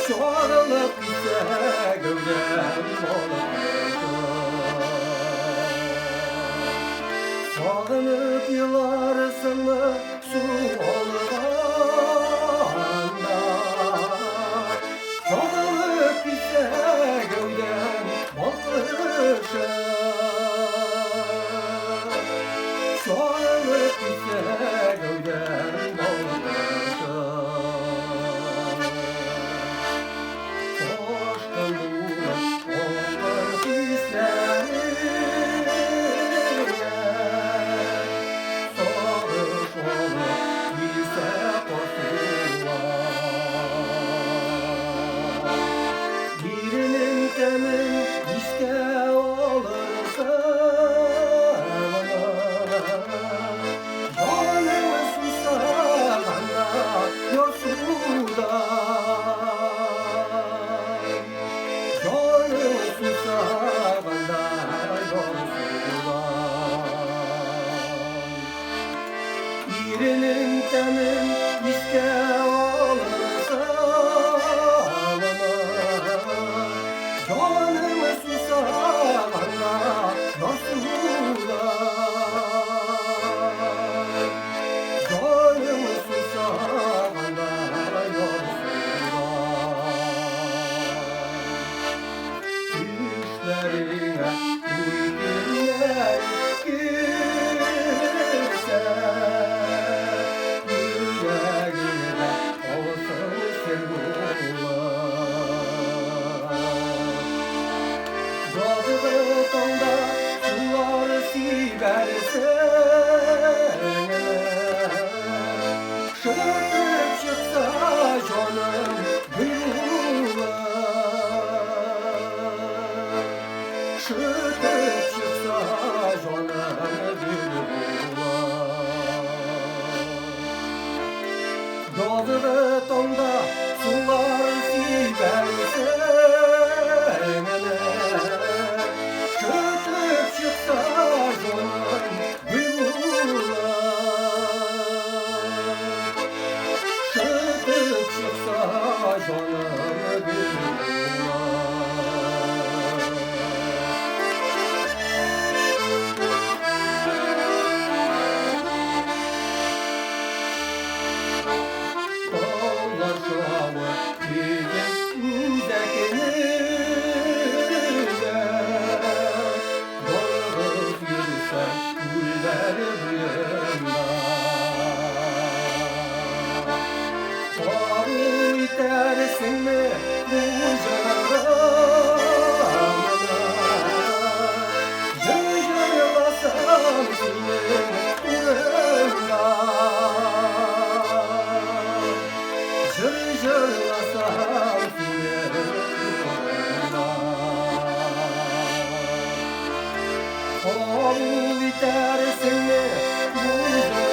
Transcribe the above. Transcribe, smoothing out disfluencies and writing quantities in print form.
Çoğalıp gitse gövdem sağınıp yılarsın su olganda çoğalıp gitse gövdem çoğalıp gitse gövdem Demin işte olursa canımı susana yorsuda canımı susana yorsuda birinin demin işte olursa canımı susana yorsuda canımı susana yorsuda düşlerine uydurlar girse yüreğine olsun sevgiler Dağda sular siverse şırtıp çıksa canım gülüver şırtıp çıksa canım gülüver Dağda sular siverse çıksa canım gülüver şırtıp çıksa canım gülüver Dağlar şavı bizim üzekenizde Doğrup yürüsen güller buyurma Tabu itersin mi bu canımına Yıcırlasam senin uğruna Yıcırlasam senin uğruna Tabu itersin mi bu canımına